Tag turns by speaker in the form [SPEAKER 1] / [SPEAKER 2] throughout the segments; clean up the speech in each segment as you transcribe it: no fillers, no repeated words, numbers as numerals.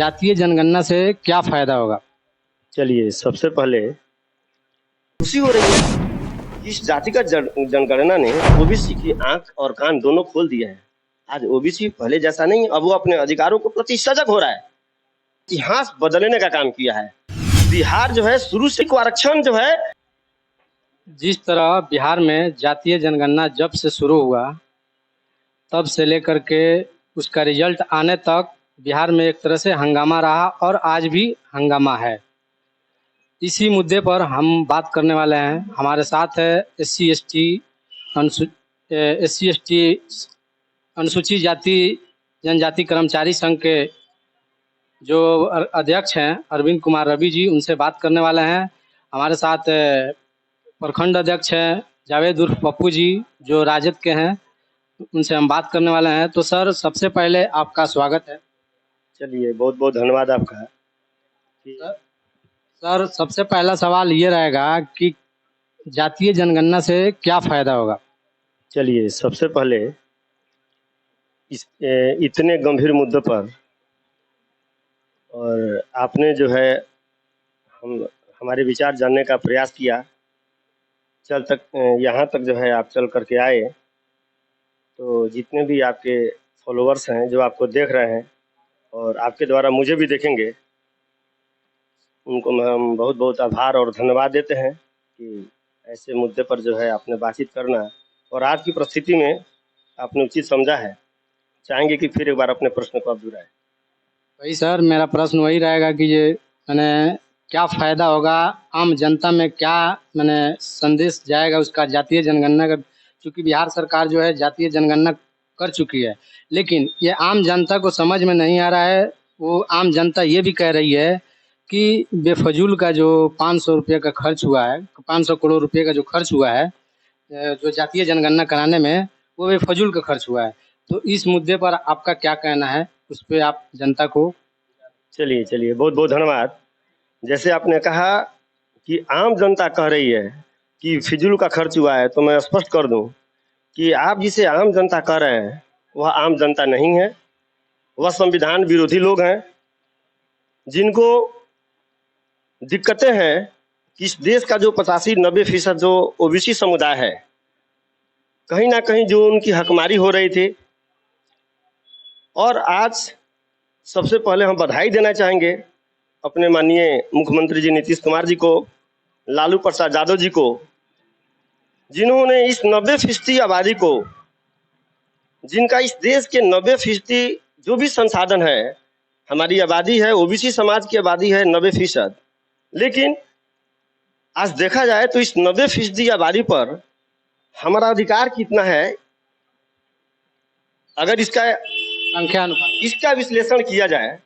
[SPEAKER 1] जातीय जनगणना से क्या फायदा होगा?
[SPEAKER 2] चलिए, सबसे पहले खुशी हो रही है कि इस जातिगत जनगणना ने ओबीसी की आंख और कान दोनों खोल दिए हैं। आज ओबीसी पहले जैसा नहीं, अब वो अपने अधिकारों को प्रति सजग हो रहा है। इतिहास बदलने का काम किया है। बिहार जो है शुरू से को आरक्षण जो है,
[SPEAKER 1] जिस तरह बिहार में जातीय जनगणना जब से शुरू हुआ तब से लेकर के उसका रिजल्ट आने तक बिहार में एक तरह से हंगामा रहा और आज भी हंगामा है। इसी मुद्दे पर हम बात करने वाले हैं। हमारे साथ है एस सी एस टी अनुसूचित जाति जनजाति कर्मचारी संघ के जो अध्यक्ष हैं अरविंद कुमार रवि जी, उनसे बात करने वाले हैं। हमारे साथ प्रखंड अध्यक्ष हैं जावेद उर्फ पप्पू जी, जो राजद के हैं, उनसे हम बात करने वाले हैं। तो सर, सबसे पहले आपका स्वागत है।
[SPEAKER 2] चलिए बहुत बहुत धन्यवाद आपका।
[SPEAKER 1] सर, सबसे पहला सवाल ये रहेगा कि जातीय जनगणना से क्या फायदा होगा?
[SPEAKER 2] चलिए, सबसे पहले इतने गंभीर मुद्दे पर और आपने जो है हम हमारे विचार जानने का प्रयास किया, यहाँ तक जो है आप चल करके आए। तो जितने भी आपके फॉलोअर्स हैं जो आपको देख रहे हैं और आपके द्वारा मुझे भी देखेंगे, उनको हम बहुत बहुत आभार और धन्यवाद देते हैं कि ऐसे मुद्दे पर जो है आपने बातचीत करना और आज की परिस्थिति में आपने उचित समझा है। चाहेंगे कि फिर एक बार अपने प्रश्न को आप दोहराएं।
[SPEAKER 1] वही सर, मेरा प्रश्न वही रहेगा कि ये मैंने क्या फ़ायदा होगा आम जनता में, क्या मैंने संदेश जाएगा उसका जातीय जनगणना का। चूँकि बिहार सरकार जो है जातीय जनगणना कर चुकी है, लेकिन ये आम जनता को समझ में नहीं आ रहा है। वो आम जनता ये भी कह रही है कि बेफजूल का जो 500 रुपये का खर्च हुआ है, 500 करोड़ रुपये का जो खर्च हुआ है जो जातीय जनगणना कराने में, वो बेफजूल का खर्च हुआ है। तो इस मुद्दे पर आपका क्या कहना है, उस पर आप जनता को।
[SPEAKER 2] चलिए चलिए, बहुत बहुत धन्यवाद। जैसे आपने कहा कि आम जनता कह रही है कि फिजूल का खर्च हुआ है, तो मैं स्पष्ट कर दूं कि आप जिसे आम जनता कह रहे हैं वह आम जनता नहीं है। वह संविधान विरोधी लोग हैं जिनको दिक्कतें हैं कि इस देश का जो 85-90% जो ओबीसी समुदाय है, कहीं ना कहीं जो उनकी हकमारी हो रही थी। और आज सबसे पहले हम बधाई देना चाहेंगे अपने माननीय मुख्यमंत्री जी नीतीश कुमार जी को, लालू प्रसाद यादव जी को, जिन्होंने इस 90% आबादी को, जिनका इस देश के 90% जो भी संसाधन है, हमारी आबादी है, ओबीसी समाज की आबादी है 90%, लेकिन आज देखा जाए तो इस 90% आबादी पर हमारा अधिकार कितना है, अगर इसका विश्लेषण किया जाए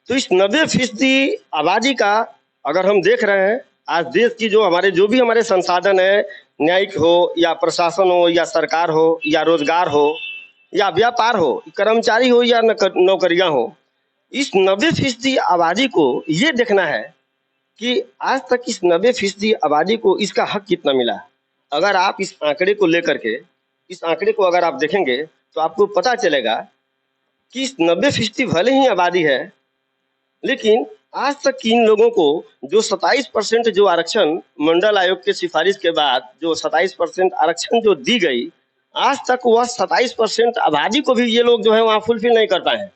[SPEAKER 2] तो इस 90% आबादी का अगर हम देख रहे हैं, आज देश की जो भी हमारे संसाधन है, न्यायिक हो या प्रशासन हो या सरकार हो या रोजगार हो या व्यापार हो, कर्मचारी हो या नौकरियां हो, इस 90% आबादी को ये देखना है कि आज तक इस 90% आबादी को इसका हक कितना मिला। अगर आप इस आंकड़े को लेकर के, इस आंकड़े को अगर आप देखेंगे तो आपको पता चलेगा कि इस 90% भले ही आबादी है, लेकिन आज तक इन लोगों को जो 27% जो आरक्षण मंडल आयोग के सिफारिश के बाद जो 27% आरक्षण जो दी गई, आज तक वह 27% आबादी को भी ये लोग जो है वहाँ फुलफिल नहीं कर पाए हैं।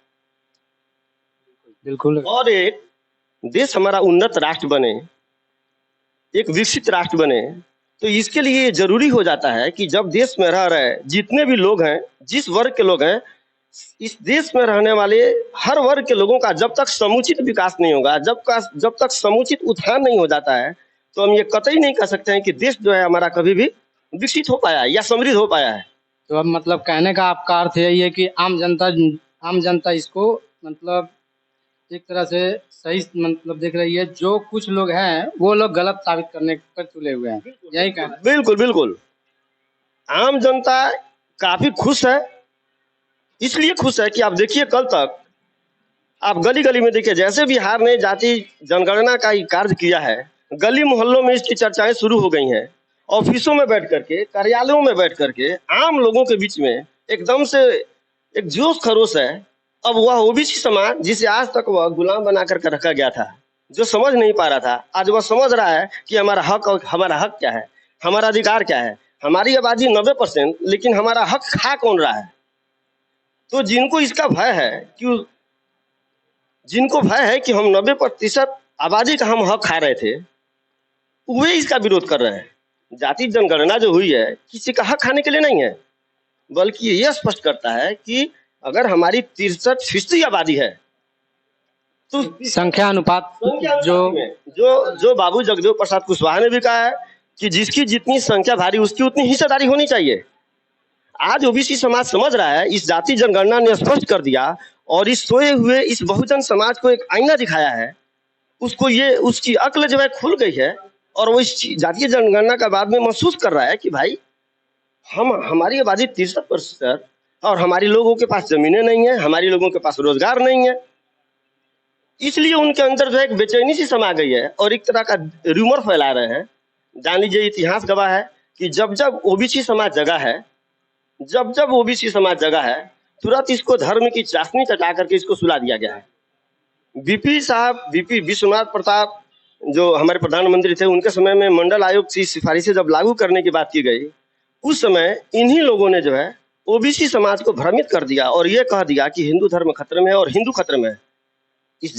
[SPEAKER 1] बिल्कुल।
[SPEAKER 2] और एक देश हमारा उन्नत राष्ट्र बने, एक विकसित राष्ट्र बने, तो इसके लिए जरूरी हो जाता है कि जब देश में रह रहे जितने भी लोग हैं, जिस वर्ग के लोग हैं, इस देश में रहने वाले हर वर्ग के लोगों का जब तक समुचित विकास नहीं होगा, जब तक समुचित उत्थान नहीं हो जाता है, तो हम ये कतई नहीं कह सकते हैं कि देश जो है हमारा कभी भी विकसित हो पाया या समृद्ध हो पाया है।
[SPEAKER 1] तो अब मतलब कहने का आपका अर्थ यही है कि आम जनता इसको मतलब एक तरह से सही मतलब देख रही है। जो कुछ लोग हैं वो लोग गलत साबित करने पर तुले हुए हैं, यही कहना।
[SPEAKER 2] बिल्कुल बिल्कुल, आम जनता काफी खुश है। इसलिए खुश है कि आप देखिए, कल तक आप गली गली में देखिए, जैसे बिहार ने जाति जनगणना का कार्य किया है, गली मोहल्लों में इसकी चर्चाएं शुरू हो गई हैं। ऑफिसों में बैठ करके, कार्यालयों में बैठ करके, आम लोगों के बीच में एकदम से एक जोश खरोश है अब वह ओबीसी समाज जिसे आज तक वह गुलाम बना करके रखा गया था, जो समझ नहीं पा रहा था, आज वह समझ रहा है कि हमारा हक क्या है, हमारा अधिकार क्या है। हमारी आबादी 90%, लेकिन हमारा हक खा कौन रहा है। तो जिनको भय है कि हम 90% आबादी का हम हक खा रहे थे, वे इसका विरोध कर रहे हैं। जाति जनगणना जो हुई है किसी का हक खाने के लिए नहीं है, बल्कि यह स्पष्ट करता है कि अगर हमारी 63% आबादी है तो
[SPEAKER 1] संख्या अनुपात जो
[SPEAKER 2] जो बाबू जगदेव प्रसाद कुशवाहा ने भी कहा है कि जिसकी जितनी संख्या भारी उसकी उतनी हिस्सेदारी होनी चाहिए। आज ओबीसी समाज समझ रहा है, इस जाति जनगणना ने स्पष्ट कर दिया और इस सोए हुए इस बहुजन समाज को एक आईना दिखाया है। उसकी अक्ल जो है खुल गई है और वो इस जातीय जनगणना का बाद में महसूस कर रहा है कि भाई हमारी आबादी 63% और हमारी लोगों के पास जमीनें नहीं है, हमारी लोगों के पास रोजगार नहीं है। इसलिए उनके अंदर जो है एक बेचैनी सी समा गई है और एक तरह का रूमर फैला रहे हैं। जान लीजिए, इतिहास गवाह है कि जब जब ओबीसी समाज जगह है, तुरंत इसको धर्म की चाशनी चटा करके इसको सुला दिया गया है। वीपी विश्वनाथ प्रताप जो हमारे प्रधानमंत्री थे, उनके समय में मंडल आयोग की सिफारिशें जब लागू करने की बात की गई, उस समय इन्हीं लोगों ने जो है ओबीसी समाज को भ्रमित कर दिया और ये कह दिया कि हिंदू धर्म खतरे में है और हिंदू खतरे में है। इस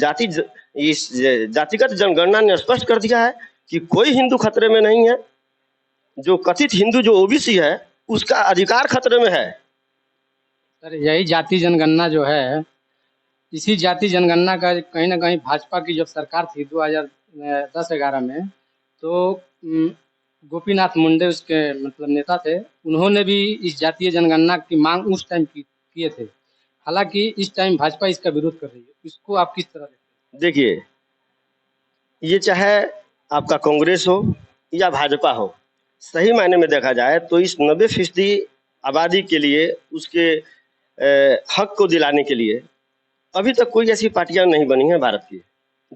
[SPEAKER 2] जातिगत जनगणना ने स्पष्ट कर दिया है कि कोई हिंदू खतरे में नहीं है। जो कथित हिंदू जो ओबीसी है उसका अधिकार खतरे में है।
[SPEAKER 1] सर यही जाति जनगणना जो है, इसी जाति जनगणना का कहीं ना कहीं भाजपा की जब सरकार थी 2010-11 में, तो गोपीनाथ मुंडे उसके मतलब नेता थे, उन्होंने भी इस जातीय जनगणना की मांग उस टाइम किए थे। हालांकि इस टाइम भाजपा इसका विरोध कर रही है, इसको आप किस तरह देखते हैं?
[SPEAKER 2] देखिए, ये चाहे आपका कांग्रेस हो या भाजपा हो, सही मायने में देखा जाए तो इस 90% आबादी के लिए उसके हक को दिलाने के लिए अभी तक कोई ऐसी पार्टियां नहीं बनी हैं भारत की।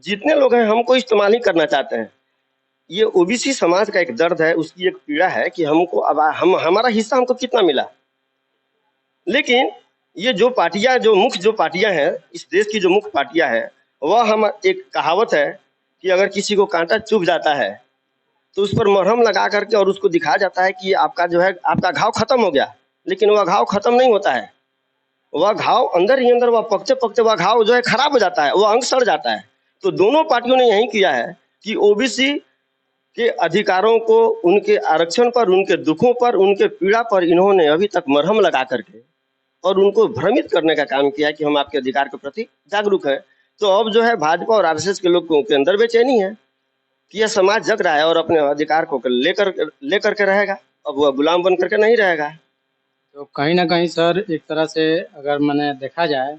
[SPEAKER 2] जितने लोग हैं हमको इस्तेमाल ही करना चाहते हैं। ये ओबीसी समाज का एक दर्द है, उसकी एक पीड़ा है कि हमारा हिस्सा हमको कितना मिला। लेकिन ये जो मुख्य पार्टियां हैं, इस देश की जो मुख्य पार्टियां हैं, वह हम एक कहावत है कि अगर किसी को कांटा चुभ जाता है तो उस पर मरहम लगा करके और उसको दिखाया जाता है कि आपका घाव खत्म हो गया। लेकिन वह घाव खत्म नहीं होता है, वह घाव अंदर ही अंदर, वह पकते पकते वह घाव जो है खराब हो जाता है, वह अंग सड़ जाता है। तो दोनों पार्टियों ने यही किया है कि ओबीसी के अधिकारों को, उनके आरक्षण पर, उनके दुखों पर, उनके पीड़ा पर इन्होंने अभी तक मरहम लगा करके और उनको भ्रमित करने का काम किया कि हम आपके अधिकार के प्रति जागरूक हैं। तो अब जो है भाजपा और आरएसएस के लोगों के अंदर बेचैनी है कि यह समाज जग रहा है और अपने अधिकार को लेकर के रहेगा, अब वह गुलाम बन करके नहीं रहेगा।
[SPEAKER 1] तो कहीं ना कहीं सर एक तरह से अगर मैंने देखा जाए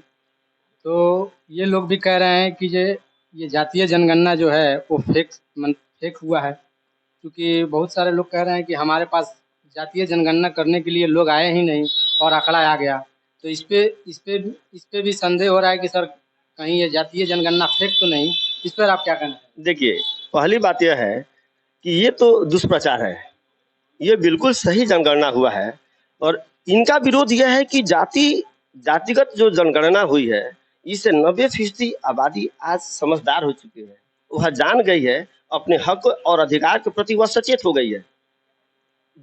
[SPEAKER 1] तो ये लोग भी कह रहे हैं कि ये जातीय जनगणना जो है वो फेक हुआ है, क्योंकि बहुत सारे लोग कह रहे हैं कि हमारे पास जातीय जनगणना करने के लिए लोग आए ही नहीं और आंकड़ा आ गया। तो इस पे भी संदेह हो रहा है कि सर कहीं ये जातीय जनगणना फेक तो नहीं। इस पर आप क्या कहना है?
[SPEAKER 2] देखिए, पहली बात यह है कि ये तो दुष्प्रचार है, ये बिल्कुल सही जनगणना हुआ है और इनका विरोध यह है कि जातिगत जो जनगणना हुई है, इससे 90% आबादी आज समझदार हो चुकी है। वह जान गई है अपने हक और अधिकार के प्रति, वह सचेत हो गई है।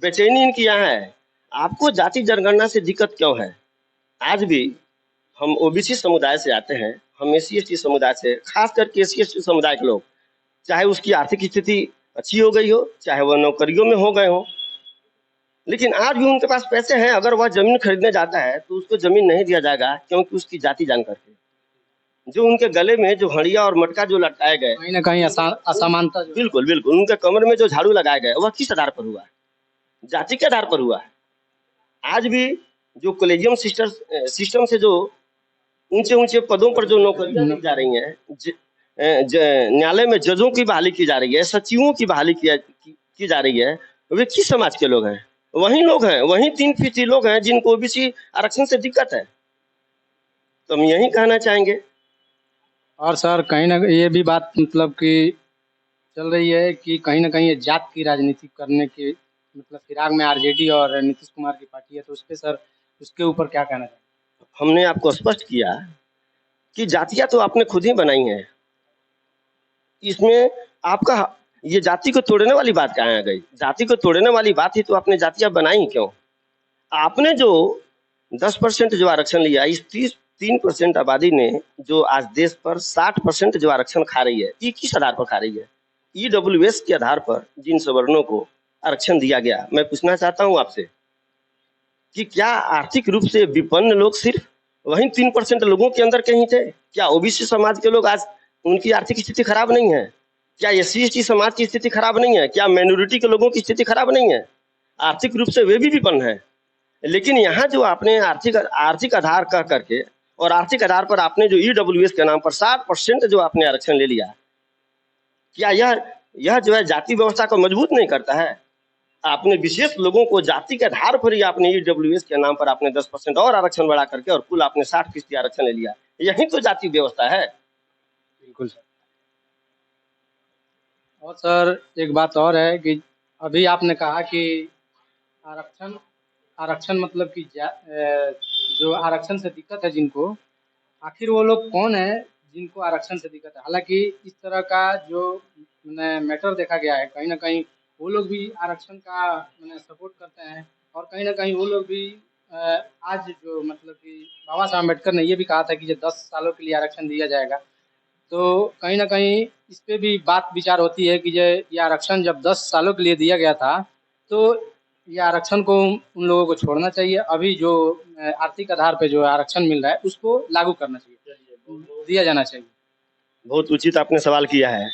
[SPEAKER 2] बेचैनी इनकी यहाँ है। आपको जाति जनगणना से दिक्कत क्यों है? आज भी हम ओबीसी समुदाय से आते हैं, हम SC/ST समुदाय से, खास करके SC/ST समुदाय के लोग, चाहे उसकी आर्थिक स्थिति अच्छी हो गई हो, चाहे वह नौकरियों में हो गए हो, लेकिन आज भी उनके पास पैसे हैं। अगर वह जमीन खरीदने जाता है तो उसको जमीन नहीं दिया जाएगा, क्योंकि उसकी जाति जान करके। जो उनके गले में जो हड़िया और मटका जो लटकाए गए,
[SPEAKER 1] कहीं ना कहीं असमानता
[SPEAKER 2] बिल्कुल बिल्कुल, उनके कमर में जो झाड़ू लगाए गए, वह किस आधार पर हुआ? जाति के आधार पर हुआ है। आज भी जो कॉलेजियम सिस्टम से जो ऊंचे ऊंचे पदों पर जो नौकरियां दी जा रही हैं, न्यायालय में जजों की बहाली की जा रही है, सचिवों की बहाली की जा रही है, वे किस समाज के लोग हैं? वही लोग हैं, वही 3% लोग हैं जिनको ओबीसी आरक्षण से दिक्कत है। तो हम यही कहना चाहेंगे।
[SPEAKER 1] और सर कहीं ना ये भी बात मतलब कि चल रही है कि कहीं ना कहीं ये जात की राजनीति करने के मतलब फिराक में आरजेडी और नीतीश कुमार की पार्टी है, तो उस पे सर उसके ऊपर क्या कहना चाहिए?
[SPEAKER 2] हमने आपको स्पष्ट किया कि जातियां तो आपने खुद ही बनाई हैं, इसमें आपका ये जाति को तोड़ने वाली बात कहाँ आ गई? जाति को तोड़ने वाली बात ही तो आपने जातियां बनाई क्यों? आपने जो 10% जो आरक्षण लिया, इस 3% आबादी ने जो आज देश पर 60% जो आरक्षण खा रही है, ये किस आधार पर खा रही है? ईडब्ल्यूएस के आधार पर जिन सवर्णों को आरक्षण दिया गया, मैं पूछना चाहता हूं आपसे कि क्या आर्थिक रूप से विपन्न लोग सिर्फ वही 3% लोगों के अंदर कहीं थे? क्या ओबीसी समाज के लोग आज उनकी आर्थिक स्थिति खराब नहीं है? क्या एससी एसटी समाज की स्थिति खराब नहीं है? क्या माइनॉरिटी के लोगों की स्थिति खराब नहीं है? आर्थिक रूप से वे भी विपन्न है। लेकिन यहाँ जो आपने आर्थिक आर्थिक आधार कह करके और आर्थिक आधार पर आपने जो ईडब्ल्यूएस के नाम पर 60% जो आपने आरक्षण ले लिया, क्या यह जो है जाति व्यवस्था को मजबूत नहीं करता है? आपने विशेष लोगों को जाति के आधार पर ही आपने ईडब्ल्यूएस के नाम पर आपने 10% और आरक्षण बढ़ा करके और कुल आपने 60% आरक्षण ले लिया। यही तो जाति व्यवस्था है।
[SPEAKER 1] बिल्कुल सर। और सर एक बात और है कि अभी आपने कहा कि आरक्षण आरक्षण मतलब कि जो आरक्षण से दिक्कत है जिनको, आखिर वो लोग कौन है जिनको आरक्षण से दिक्कत है? हालांकि इस तरह का जो मैटर देखा गया है, कहीं ना कहीं वो लोग भी आरक्षण का सपोर्ट करते हैं, और कहीं ना कहीं वो लोग भी आज जो मतलब कि बाबा साहब अम्बेडकर ने ये भी कहा था कि जो 10 सालों के लिए आरक्षण दिया जाएगा, तो कहीं ना कहीं इस पे भी बात विचार होती है कि ये आरक्षण जब 10 सालों के लिए दिया गया था, तो ये आरक्षण को उन लोगों को छोड़ना चाहिए। अभी जो आर्थिक आधार पे जो आरक्षण मिल रहा है उसको लागू करना चाहिए, दिया जाना चाहिए।
[SPEAKER 2] बहुत उचित आपने सवाल किया है।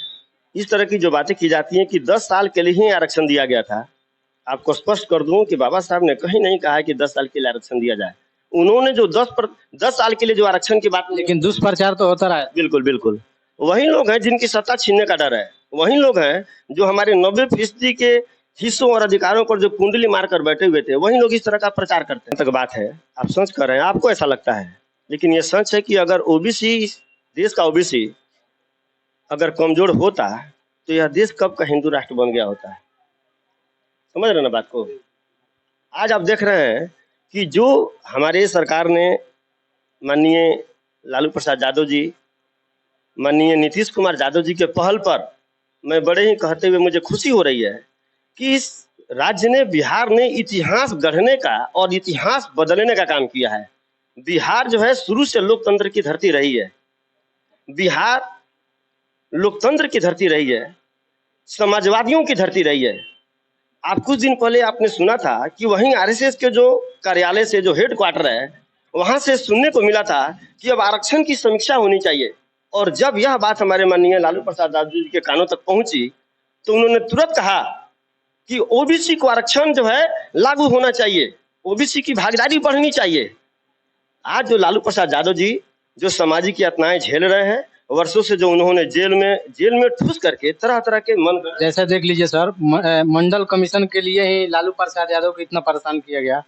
[SPEAKER 2] इस तरह की जो बातें की जाती हैं कि 10 साल के लिए ही आरक्षण दिया गया था, आपको स्पष्ट कर दूं कि बाबा साहब ने कहीं नहीं कहा कि 10 साल के लिए आरक्षण दिया जाए। उन्होंने जो 10 साल के लिए जो आरक्षण की बात,
[SPEAKER 1] लेकिन दुष्प्रचार तो होता रहा है।
[SPEAKER 2] बिल्कुल बिल्कुल, वही लोग हैं जिनकी सत्ता छीनने का डर है, वही लोग हैं जो हमारे 90% के हिस्सों और अधिकारों पर जो कुंडली मारकर बैठे हुए थे, वही लोग इस तरह का प्रचार करते हैं। तक बात है, आप सोच कर रहे हैं, आपको ऐसा लगता है, लेकिन ये सच है कि अगर ओबीसी, देश का ओबीसी अगर कमजोर होता तो यह देश कब का हिंदू राष्ट्र बन गया होता है। समझ रहे ना बात को? आज आप देख रहे हैं कि जो हमारे सरकार ने, माननीय लालू प्रसाद यादव जी, माननीय नीतीश कुमार यादव जी के पहल पर, मैं बड़े ही कहते हुए मुझे खुशी हो रही है कि इस राज्य ने, बिहार ने इतिहास गढ़ने का और इतिहास बदलने का काम किया है। बिहार जो है शुरू से लोकतंत्र की धरती रही है, बिहार लोकतंत्र की धरती रही है, समाजवादियों की धरती रही है। आप कुछ दिन पहले आपने सुना था कि वहीं आरएसएस के जो कार्यालय से, जो हेडक्वार्टर है, वहां से सुनने को मिला था कि अब आरक्षण की समीक्षा होनी चाहिए। और जब यह बात हमारे माननीय लालू प्रसाद यादव जी के कानों तक पहुंची तो उन्होंने तुरंत कहा कि ओबीसी को आरक्षण जो है लागू होना चाहिए, ओबीसी की भागीदारी बढ़नी चाहिए। आज जो लालू प्रसाद यादव जी जो सामाजिक यातनाएं झेल रहे हैं, वर्षों से जो उन्होंने जेल में ठूस करके तरह तरह के मन,
[SPEAKER 1] जैसे देख लीजिए सर, मंडल कमीशन के लिए ही लालू प्रसाद यादव को इतना परेशान किया गया,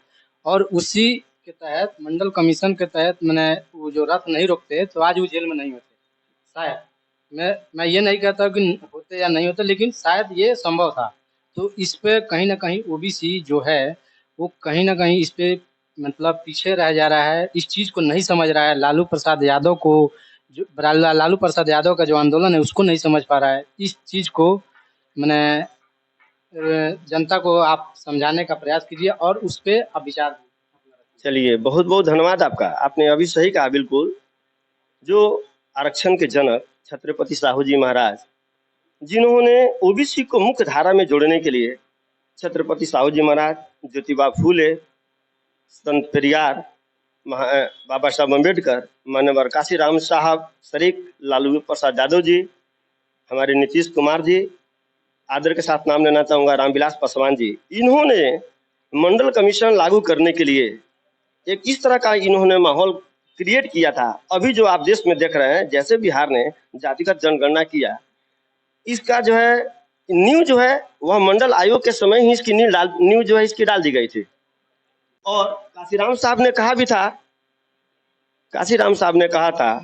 [SPEAKER 1] और उसी के तहत, मंडल कमीशन के तहत वो जो रथ नहीं रोकते तो आज वो जेल में नहीं होते। शायद मैं ये नहीं कहता कि होते या नहीं होते, लेकिन शायद ये संभव था। तो इस पे कहीं ना कहीं ओबीसी जो है वो कहीं ना कहीं इस पे मतलब पीछे रह जा रहा है, इस चीज़ को नहीं समझ रहा है। लालू प्रसाद यादव को, जो लालू प्रसाद यादव का जो आंदोलन है उसको नहीं समझ पा रहा है। इस चीज़ को जनता को आप समझाने का प्रयास कीजिए और उस पर आप विचार।
[SPEAKER 2] चलिए, बहुत बहुत धन्यवाद आपका। आपने अभी सही कहा, बिल्कुल। जो आरक्षण के जनक छत्रपति साहू जी महाराज, जिन्होंने ओबीसी को मुख्य धारा में जोड़ने के लिए, छत्रपति साहू जी महाराज, ज्योतिबा फूले, संत पेरियार, बाबा साहब अम्बेडकर, माननीय काशीराम साहब शरीफ, लालू प्रसाद यादव जी, हमारे नीतीश कुमार जी, आदर के साथ नाम लेना चाहूँगा रामविलास पासवान जी, इन्होंने मंडल कमीशन लागू करने के लिए एक इस तरह का इन्होंने माहौल क्रिएट किया था। अभी जो आप देश में देख रहे हैं, जैसे बिहार ने जातिगत जनगणना किया, इसका जो है नींव जो है वह मंडल आयोग के समय ही इसकी नींव जो है इसकी डाल दी गई थी। और काशीराम साहब ने कहा भी था, काशीराम साहब ने कहा था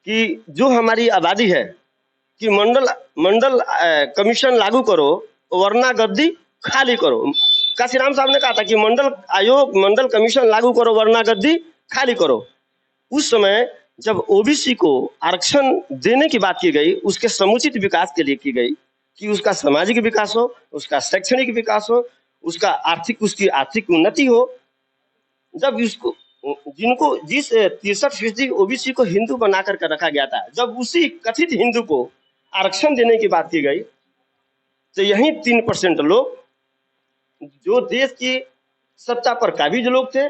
[SPEAKER 2] कि जो हमारी आबादी है कि मंडल कमीशन लागू करो वरना गद्दी खाली करो। काशीराम साहब ने कहा था कि मंडल कमीशन लागू करो वरना गद्दी खाली करो। उस समय जब ओबीसी को आरक्षण देने की बात की गई, उसके समुचित विकास के लिए की गई कि उसका सामाजिक विकास हो, उसका शैक्षणिक विकास हो, उसकी आर्थिक उन्नति हो। जब इसको जिनको जिस 63% ओबीसी को हिंदू बना करके रखा गया था, जब उसी कथित हिंदू को आरक्षण देने की बात की गई, तो यही 3% लोग जो देश की सत्ता पर काबिज लोग थे,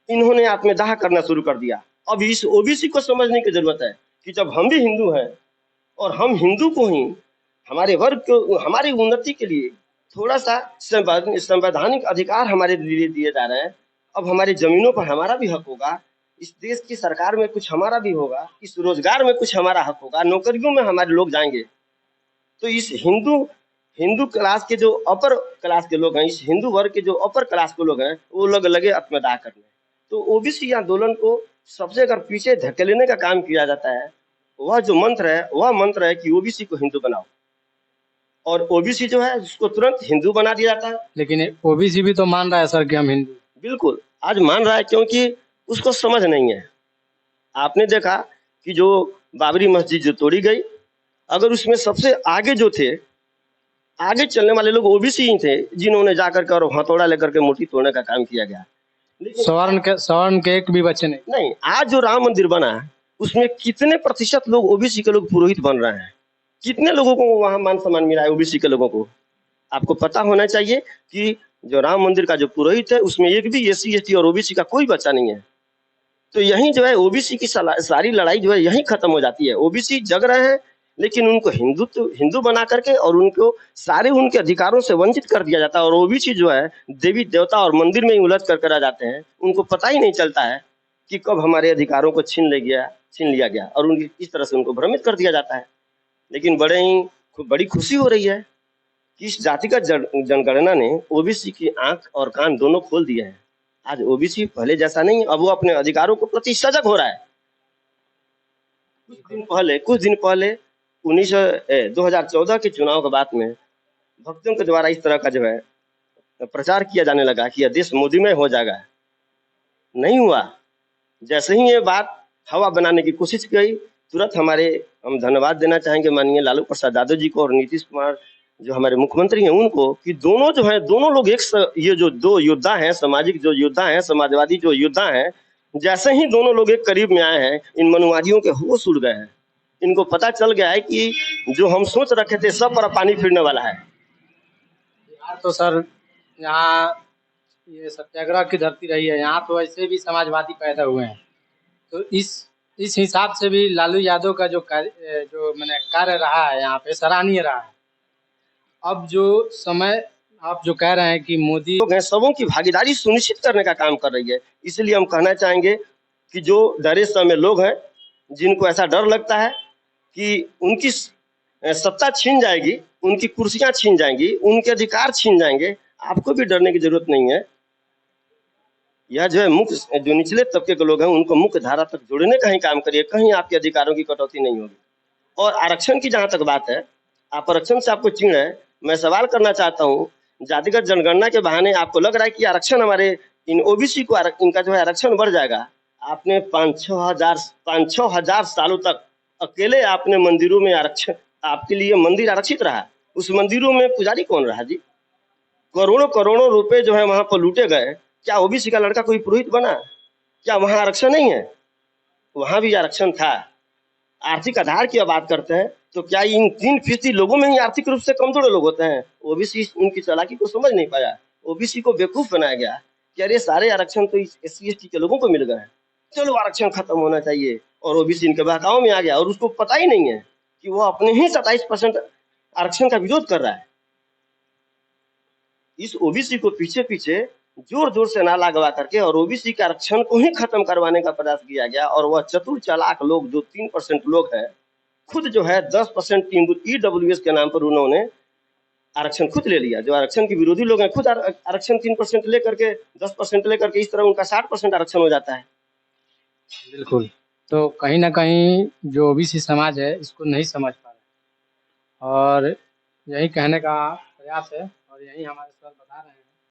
[SPEAKER 2] इन्होंने आत्मदाह करना शुरू कर दिया। अब इस ओबीसी को समझने की जरूरत है कि जब हम भी हिंदू हैं और हम हिंदू को ही हमारे वर्ग को हमारी उन्नति के लिए थोड़ा सा संवैधानिक अधिकार हमारे लिए दिए जा रहे हैं। अब हमारी जमीनों पर हमारा भी हक होगा, इस देश की सरकार में कुछ हमारा भी होगा, इस रोजगार में कुछ हमारा हक होगा, नौकरियों में हमारे लोग जाएंगे। तो इस हिंदू हिंदू क्लास के जो अपर क्लास के लोग हैं, इस हिंदू वर्ग के जो अपर क्लास के लोग हैं, वो लोग लगे आत्मदाह करने। तो ओबीसी आंदोलन को सबसे अगर पीछे धकेलने का काम किया जाता है, वह जो मंत्र है वह मंत्र है कि ओबीसी को हिंदू बनाओ, और ओबीसी जो है उसको तुरंत हिंदू बना दिया जाता है।
[SPEAKER 1] लेकिन ओबीसी भी तो मान रहा है सर कि हम हिंदू।
[SPEAKER 2] बिल्कुल आज मान रहा है, क्योंकि उसको समझ नहीं है। आपने देखा कि जो बाबरी मस्जिद जो तोड़ी गई, अगर उसमें सबसे आगे जो थे, आगे चलने वाले लोग ओबीसी ही थे, जिन्होंने जाकर के और हथौड़ा लेकर के मूर्ति तोड़ने का काम किया गया। लेकिन
[SPEAKER 1] सवर्ण के एक भी बच्चे नहीं।
[SPEAKER 2] आज जो राम मंदिर बना है, उसमें कितने प्रतिशत लोग ओबीसी के लोग पुरोहित बन रहे हैं, कितने लोगों को वहां मान सम्मान मिला है ओबीसी के लोगों को। आपको पता होना चाहिए कि जो राम मंदिर का जो पुरोहित है, उसमें एक भी एससी एसटी और ओबीसी का कोई बच्चा नहीं है। तो यही जो है ओबीसी की सारी लड़ाई जो है यही खत्म हो जाती है। ओबीसी जग रहे हैं, लेकिन उनको हिंदू बना करके और उनको सारे उनके अधिकारों से वंचित कर दिया जाता है। और ओबीसी जो है देवी देवता और मंदिर में ही उलझ करके रह जाते हैं। उनको पता ही नहीं चलता है कि कब हमारे अधिकारों को छीन लिया गया, और उनकी इस तरह से उनको भ्रमित कर दिया जाता है। लेकिन बड़ी खुशी हो रही है कि इस जातिगत जनगणना ने ओबीसी की आंख और कान दोनों खोल दिए हैं। आज ओबीसी पहले जैसा नहीं है, अब वो अपने अधिकारों को प्रति सजग हो रहा है। कुछ दिन पहले 2014 के चुनाव के बाद में भक्तों के द्वारा इस तरह का जो है प्रचार किया जाने लगा कि यह देश मोदीमय हो जाएगा। नहीं हुआ। जैसे ही ये बात हवा बनाने की कोशिश की गई, तुरंत हम धन्यवाद देना चाहेंगे माननीय लालू प्रसाद यादव जी को और नीतीश कुमार जो हमारे मुख्यमंत्री हैं उनको, कि दोनों लोग ये जो दो योद्धा हैं, सामाजिक जो योद्धा हैं, समाजवादी जो योद्धा हैं, जैसे ही दोनों लोग एक करीब में आए हैं, इन मनुवादियों के होश उड़ गए हैं। इनको पता चल गया है कि जो हम सोच रखे थे सब पर पानी फिरने वाला है।
[SPEAKER 1] बिहार तो सर यहाँ ये सत्याग्रह की धरती रही है, यहाँ तो ऐसे भी समाजवादी पैदा हुए हैं। तो इस हिसाब से भी लालू यादव का जो कार्य रहा है यहाँ पे सराहनीय रहा है। अब जो समय आप जो कह रहे हैं कि मोदी
[SPEAKER 2] लोग हैं, सबों की भागीदारी सुनिश्चित करने का काम कर रही है। इसलिए हम कहना चाहेंगे कि जो डरे समय लोग हैं, जिनको ऐसा डर लगता है कि उनकी सत्ता छीन जाएगी, उनकी कुर्सियां छीन जाएंगी, उनके अधिकार छीन जाएंगे, आपको भी डरने की जरूरत नहीं है। यह जो है जो निचले तबके के लोग हैं, उनको मुख्य धारा तक जोड़ने का ही काम करिए, कहीं आपके अधिकारों की कटौती नहीं होगी। और आरक्षण की जहां तक बात है, आप आरक्षण से आपको चिढ़ है, मैं सवाल करना चाहता हूँ, जातिगत जनगणना के बहाने आपको लग रहा है कि आरक्षण हमारे इन ओबीसी को इनका जो है आरक्षण बढ़ जाएगा। आपने 5-6 हजार सालों तक अकेले आपने मंदिरों में आरक्षण, आपके लिए मंदिर आरक्षित रहा, उस मंदिरों में पुजारी कौन रहा जी? करोड़ों करोड़ों रुपए जो है वहां पर लूटे गए। क्या ओबीसी का लड़का कोई पुरोहित बना? क्या वहां आरक्षण नहीं है? वहां भी आरक्षण था। आर्थिक आधार की बात करते हैं तो क्या इन 3% लोगों में ही आर्थिक रूप से कमजोर लोग होते हैं? ओबीसी उनकी चालाकी को समझ नहीं पाया। ओबीसी को बेवकूफ बनाया गया कि अरे सारे आरक्षण तो एससी एसटी के लोगों को मिल गए हैं, चलो आरक्षण खत्म होना चाहिए, और ओबीसी इनके बहकाव में आ गया। और उसको पता ही नहीं है कि वो अपने ही 27% आरक्षण का विरोध कर रहा है। इस ओबीसी को पीछे पीछे जोर जोर से नारा लगवा करके और ओबीसी के आरक्षण को ही खत्म करवाने का प्रयास किया गया। और वह चतुर चालाक लोग जो 3% लोग हैं, खुद जो है 10% ईडब्ल्यूएस के नाम पर उन्होंने आरक्षण खुद ले लिया। जो आरक्षण के विरोधी लोग हैं, खुद आरक्षण 3% लेकर के 10% लेकर के इस तरह उनका 60% आरक्षण हो जाता है।
[SPEAKER 1] बिल्कुल। तो कहीं ना कहीं जो ओबीसी समाज है इसको नहीं समझ पा रहा है, और यही कहने का प्रयास है, और यही हमारे सर बता रहे हैं।